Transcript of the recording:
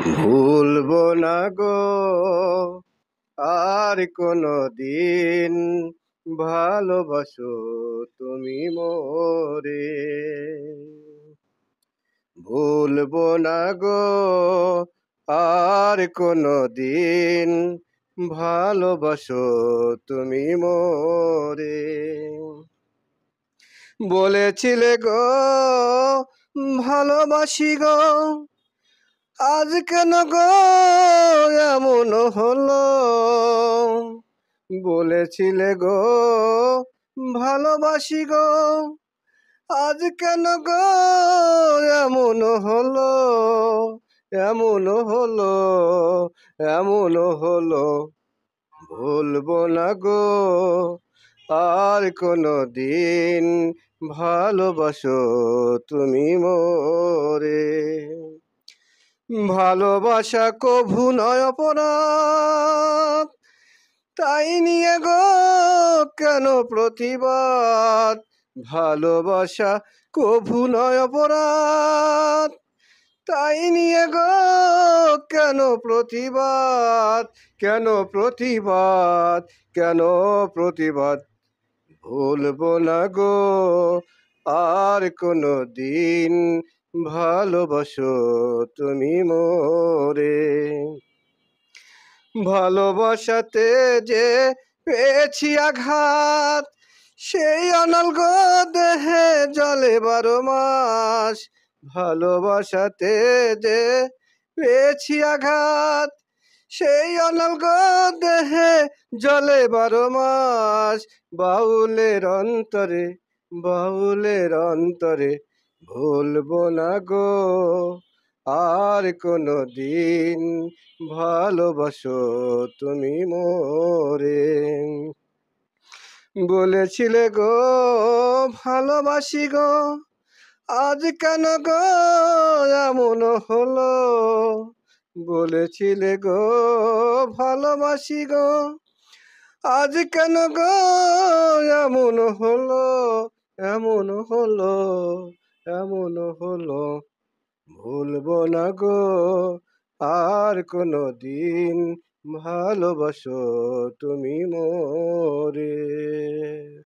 ভুলবো না গো আর কোনো দিন, ভালোবাসো তুমি মোরে। ভুলবো না গো আর কোনো দিন, ভালোবাসো তুমি মোরে। বলেছিলে গো ভালোবাসি গো, আজ কেন গো এমন হলো? বলেছিলে গো ভালোবাসি গো, আজ কেন গো এমন হলো? এমন হলো, এমন হলো। ভুলবো না গো আর কোনো দিন, ভালোবাসো তুমি মোরে। ভালোবাসা কভু নয় অপরাধ, তাই নিয়ে গো কেন প্রতিবাদ? ভালোবাসা কভু নয় অপরাধ, তাই নিয়ে গো কেন প্রতিবাদ? কেন প্রতিবাদ? কেন প্রতিবাদ? ভুলবো না গো আর কোনো দিন, ভালোবাসো তুমি মোরে। ভালোবাসাতে যে পেয়েছি আঘাত, সেই অনল গো দেহে জলে 12 মাস। ভালোবাসাতে যে পেয়েছি আঘাত, সেই অনল গো দেহে জলে 12 মাস। বাউলের অন্তরে, বাউলের অন্তরে, ভুলবো না গো আর কোনো দিন, ভালোবাসো তুমি মোরে। বলেছিলে গো ভালোবাসি গো, আজ কেন গো এমন হলো? বলেছিলে গো ভালোবাসি গো, আজ কেন গো এমন হলো? এমন হলো, এমন হলো। ভুলবো না গো আর কোনো দিন, ভালোবাসো তুমি মোরে।